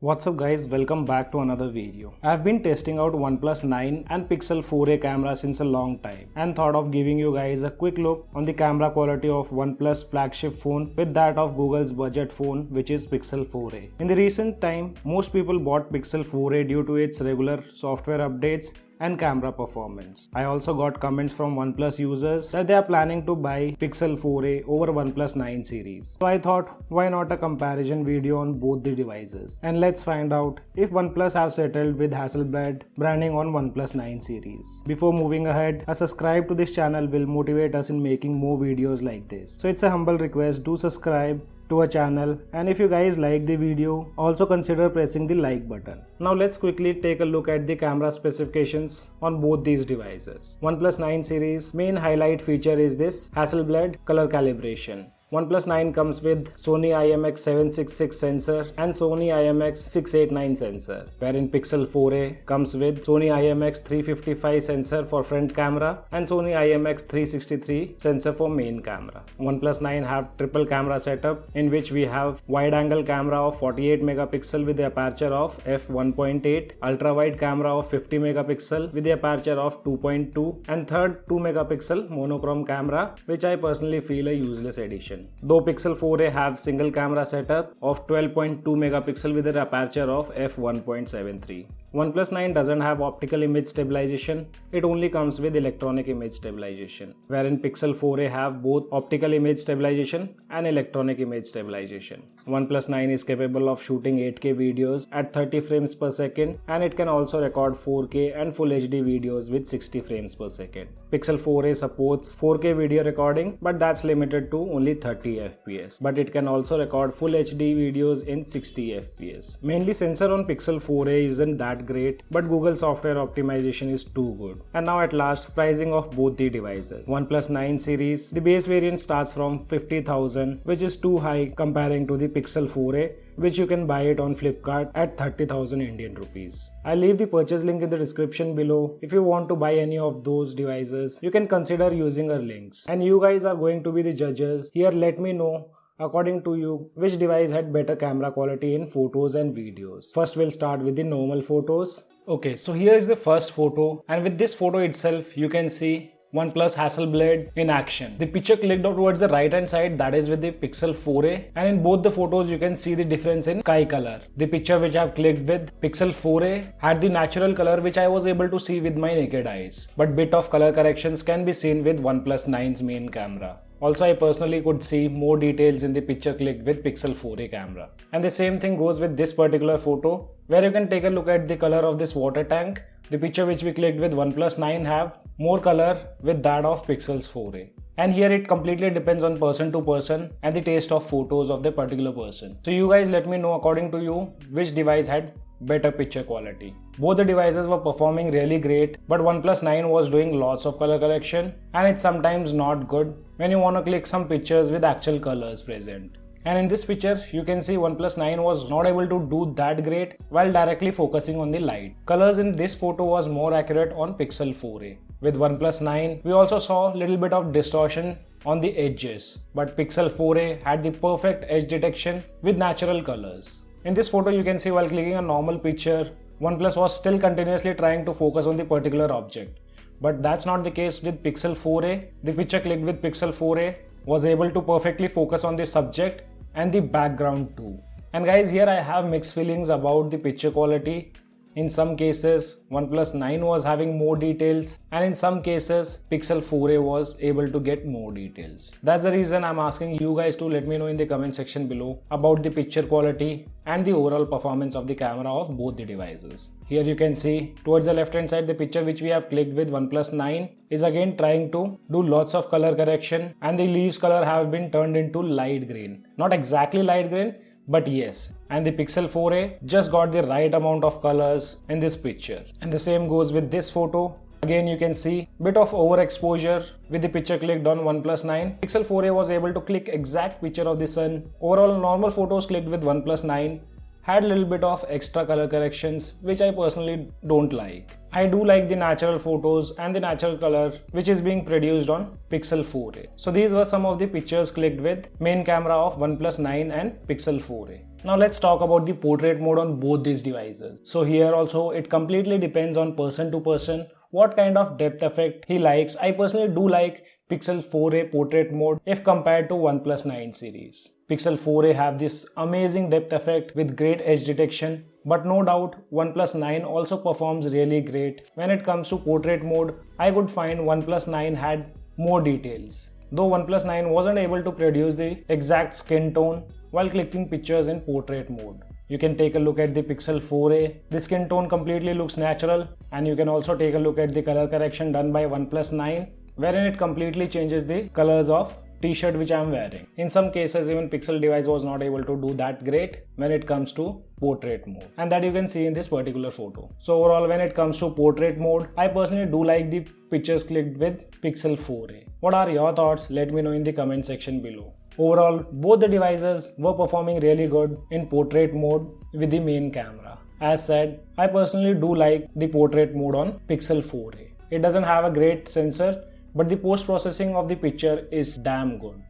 What's up guys, welcome back to another video. I've been testing out OnePlus 9 and Pixel 4a camera since a long time and thought of giving you guys a quick look on the camera quality of OnePlus flagship phone with that of Google's budget phone, which is Pixel 4a. In the recent time, most people bought Pixel 4a due to its regular software updates and camera performance. I also got comments from OnePlus users that they are planning to buy Pixel 4a over OnePlus 9 series. So I thought, why not a comparison video on both the devices? And let's find out if OnePlus have settled with Hasselblad branding on OnePlus 9 series. Before moving ahead, a subscribe to this channel will motivate us in making more videos like this. So it's a humble request, do subscribe to our channel, and if you guys like the video, also consider pressing the like button. Now let's quickly take a look at the camera specifications on both these devices. OnePlus 9 series main highlight feature is this Hasselblad color calibration. OnePlus 9 comes with Sony IMX766 sensor and Sony IMX689 sensor, wherein Pixel 4a comes with Sony IMX355 sensor for front camera and Sony IMX363 sensor for main camera. OnePlus 9 have triple camera setup in which we have wide angle camera of 48 megapixel with the aperture of f1.8, ultra wide camera of 50 megapixel with the aperture of 2.2, and third 2 megapixel monochrome camera, which I personally feel a useless addition. Though Pixel 4a have single camera setup of 12.2 megapixel with an aperture of f1.73. OnePlus 9 doesn't have optical image stabilization, it only comes with electronic image stabilization, wherein Pixel 4a have both optical image stabilization and electronic image stabilization. OnePlus 9 is capable of shooting 8K videos at 30 frames per second, and it can also record 4K and Full HD videos with 60 frames per second. Pixel 4a supports 4K video recording, but that's limited to only 30 FPS. But it can also record Full HD videos in 60 FPS. Mainly sensor on Pixel 4a isn't that great, but Google software optimization is too good. And now at last, pricing of both the devices. OnePlus 9 series, the base variant starts from 50,000, which is too high comparing to the Pixel 4a, which you can buy it on Flipkart at 30,000 Indian rupees. I'll leave the purchase link in the description below. If you want to buy any of those devices, you can consider using our links. And you guys are going to be the judges. Here let me know, according to you, which device had better camera quality in photos and videos. First we'll start with the normal photos. Okay, so here is the first photo, and with this photo itself you can see OnePlus Hasselblad in action. The picture clicked out towards the right hand side, that is with the Pixel 4a, and in both the photos you can see the difference in sky color. The picture which I have clicked with Pixel 4a had the natural color which I was able to see with my naked eyes, but bit of color corrections can be seen with OnePlus 9's main camera. Also, I personally could see more details in the picture clicked with Pixel 4a camera. And the same thing goes with this particular photo, where you can take a look at the color of this water tank. The picture which we clicked with OnePlus 9 have more color with that of Pixel's 4a. And here it completely depends on person to person and the taste of photos of the particular person. So you guys let me know, according to you, which device had better picture quality. Both the devices were performing really great, but OnePlus 9 was doing lots of color correction, and it's sometimes not good when you want to click some pictures with actual colors present. And in this picture, you can see OnePlus 9 was not able to do that great while directly focusing on the light. Colors in this photo was more accurate on Pixel 4a. With OnePlus 9, we also saw a little bit of distortion on the edges, but Pixel 4a had the perfect edge detection with natural colors. In this photo, you can see while clicking a normal picture, OnePlus was still continuously trying to focus on the particular object. But that's not the case with Pixel 4a. The picture clicked with Pixel 4a was able to perfectly focus on the subject and the background too. And guys, here I have mixed feelings about the picture quality. In some cases, OnePlus 9 was having more details, and in some cases, Pixel 4a was able to get more details. That's the reason I'm asking you guys to let me know in the comment section below about the picture quality and the overall performance of the camera of both the devices. Here you can see towards the left hand side, the picture which we have clicked with OnePlus 9 is again trying to do lots of color correction, and the leaves color have been turned into light green. Not exactly light green, but yes, and the Pixel 4a just got the right amount of colors in this picture. And the same goes with this photo. Again, you can see bit of overexposure with the picture clicked on OnePlus 9. Pixel 4a was able to click exact picture of the sun. Overall, normal photos clicked with OnePlus 9 had a little bit of extra color corrections, which I personally don't like. I do like the natural photos and the natural color which is being produced on Pixel 4a. So these were some of the pictures clicked with main camera of OnePlus 9 and Pixel 4a. Now let's talk about the portrait mode on both these devices. So here also it completely depends on person to person what kind of depth effect he likes. I personally do like Pixel 4a portrait mode if compared to OnePlus 9 series. Pixel 4a have this amazing depth effect with great edge detection, but no doubt OnePlus 9 also performs really great. When it comes to portrait mode, I could find OnePlus 9 had more details. Though OnePlus 9 wasn't able to produce the exact skin tone while clicking pictures in portrait mode. You can take a look at the Pixel 4a. The skin tone completely looks natural, and you can also take a look at the color correction done by OnePlus 9, wherein it completely changes the colors of t-shirt which I am wearing. In some cases, even Pixel device was not able to do that great when it comes to portrait mode, and that you can see in this particular photo. So overall, when it comes to portrait mode, I personally do like the pictures clicked with Pixel 4a. What are your thoughts? Let me know in the comment section below. Overall, both the devices were performing really good in portrait mode with the main camera. As said, I personally do like the portrait mode on Pixel 4a. It doesn't have a great sensor, but the post-processing of the picture is damn good.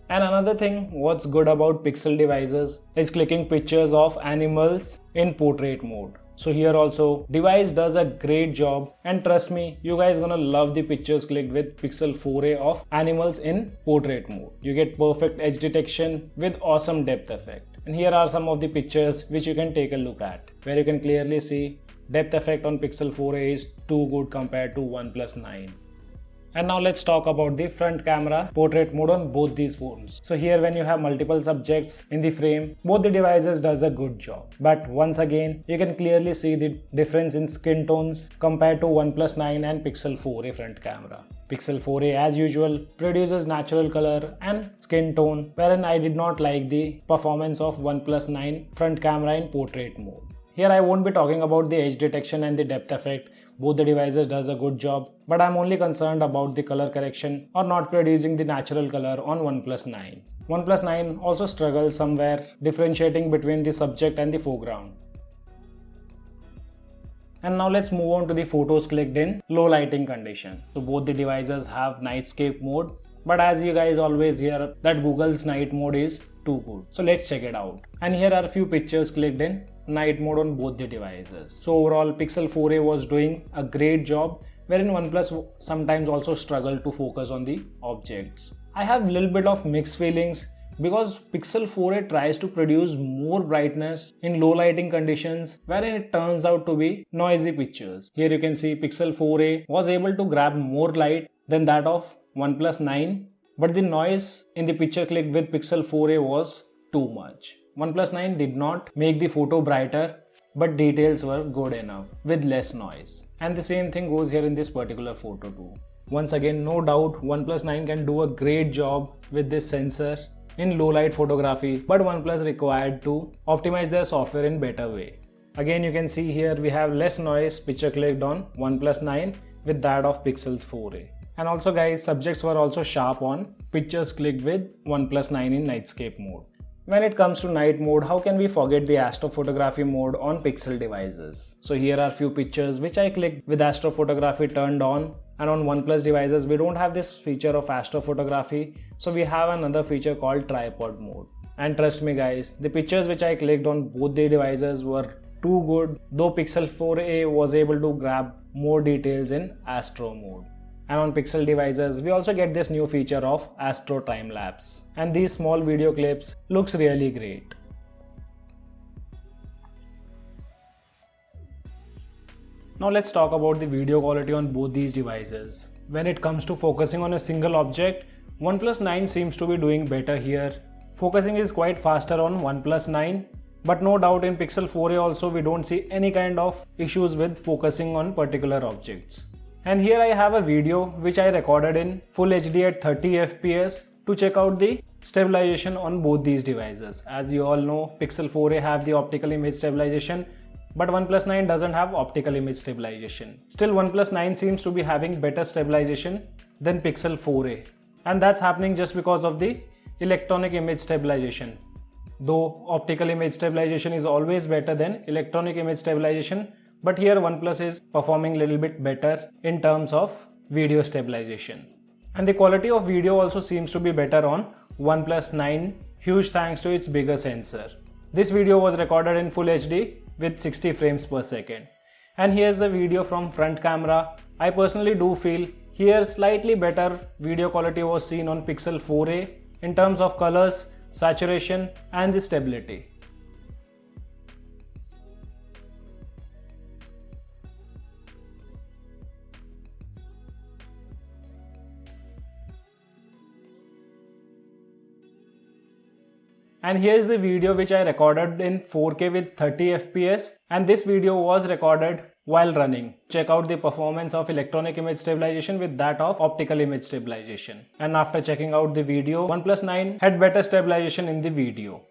And another thing what's good about Pixel devices is clicking pictures of animals in portrait mode. So here also, device does a great job, and trust me, you guys gonna love the pictures clicked with Pixel 4a of animals in portrait mode. You get perfect edge detection with awesome depth effect. And here are some of the pictures which you can take a look at, where you can clearly see depth effect on Pixel 4a is too good compared to OnePlus 9. And now let's talk about the front camera portrait mode on both these phones. So here when you have multiple subjects in the frame, both the devices does a good job. But once again, you can clearly see the difference in skin tones compared to OnePlus 9 and Pixel 4a front camera. Pixel 4a as usual produces natural color and skin tone, wherein I did not like the performance of OnePlus 9 front camera in portrait mode. Here I won't be talking about the edge detection and the depth effect. Both the devices does a good job, but I'm only concerned about the color correction or not producing the natural color on OnePlus 9. OnePlus 9 also struggles somewhere differentiating between the subject and the foreground. And now let's move on to the photos clicked in low lighting condition. So both the devices have nightscape mode, but as you guys always hear that Google's night mode is too good. So let's check it out. And here are a few pictures clicked in night mode on both the devices. So overall, Pixel 4a was doing a great job, wherein OnePlus sometimes also struggled to focus on the objects. I have a little bit of mixed feelings because Pixel 4a tries to produce more brightness in low lighting conditions, wherein it turns out to be noisy pictures. Here you can see Pixel 4a was able to grab more light than that of OnePlus 9, but the noise in the picture clicked with Pixel 4a was too much. OnePlus 9 did not make the photo brighter, but details were good enough with less noise. And the same thing goes here in this particular photo too. Once again, no doubt OnePlus 9 can do a great job with this sensor in low light photography, but OnePlus required to optimize their software in better way. Again, you can see here we have less noise picture clicked on OnePlus 9 with that of Pixel 4a. And also guys, subjects were also sharp on pictures clicked with OnePlus 9 in nightscape mode. When it comes to night mode, how can we forget the astrophotography mode on Pixel devices? So here are few pictures which I clicked with astrophotography turned on, and on OnePlus devices we don't have this feature of astrophotography, so we have another feature called tripod mode. And trust me guys, the pictures which I clicked on both the devices were too good, though Pixel 4a was able to grab more details in astro mode. And on Pixel devices, we also get this new feature of Astro Time Lapse. And these small video clips looks really great. Now let's talk about the video quality on both these devices. When it comes to focusing on a single object, OnePlus 9 seems to be doing better here. Focusing is quite faster on OnePlus 9, but no doubt in Pixel 4a also we don't see any kind of issues with focusing on particular objects. And here I have a video which I recorded in Full HD at 30 FPS to check out the stabilization on both these devices. As you all know, Pixel 4a have the optical image stabilization, but OnePlus 9 doesn't have optical image stabilization. Still, OnePlus 9 seems to be having better stabilization than Pixel 4a. And that's happening just because of the electronic image stabilization. Though optical image stabilization is always better than electronic image stabilization, but here OnePlus is performing a little bit better in terms of video stabilization. And the quality of video also seems to be better on OnePlus 9, huge thanks to its bigger sensor. This video was recorded in Full HD with 60 frames per second. And here's the video from front camera. I personally do feel here slightly better video quality was seen on Pixel 4a in terms of colors, saturation and the stability. And here's the video which I recorded in 4K with 30 FPS, and this video was recorded while running. Check out the performance of electronic image stabilization with that of optical image stabilization. And after checking out the video, OnePlus 9 had better stabilization in the video.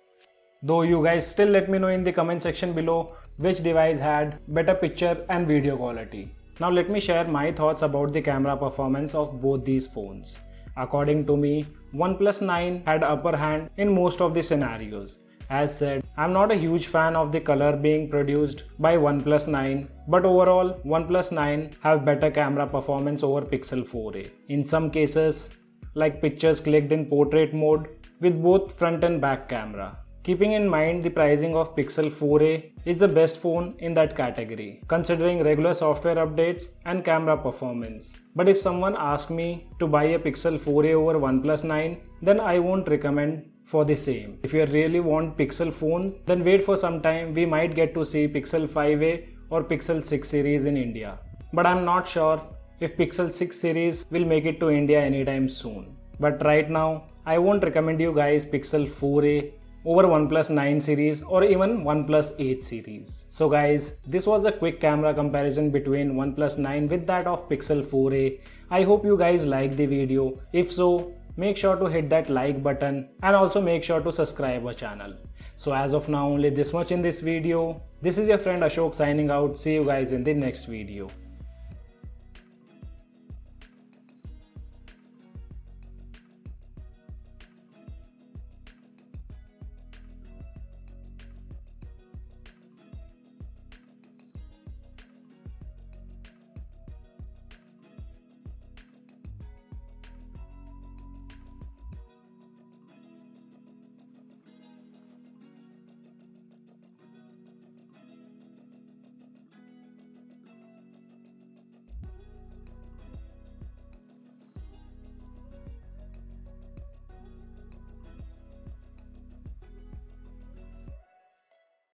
Though you guys still let me know in the comment section below which device had better picture and video quality. Now let me share my thoughts about the camera performance of both these phones. According to me, OnePlus 9 had upper hand in most of the scenarios. As said, I'm not a huge fan of the color being produced by OnePlus 9, but overall OnePlus 9 have better camera performance over Pixel 4a. In some cases, like pictures clicked in portrait mode with both front and back camera. Keeping in mind the pricing of Pixel 4a is the best phone in that category, considering regular software updates and camera performance. But if someone asks me to buy a Pixel 4a over OnePlus 9, then I won't recommend for the same. If you really want Pixel phone, then wait for some time, we might get to see Pixel 5a or Pixel 6 series in India. But I'm not sure if Pixel 6 series will make it to India anytime soon. But right now, I won't recommend you guys Pixel 4a over OnePlus 9 series or even OnePlus 8 series. So guys, this was a quick camera comparison between OnePlus 9 with that of Pixel 4a. I hope you guys liked the video. If so, make sure to hit that like button and also make sure to subscribe our channel. So as of now, only this much in this video. This is your friend Ashok signing out. See you guys in the next video.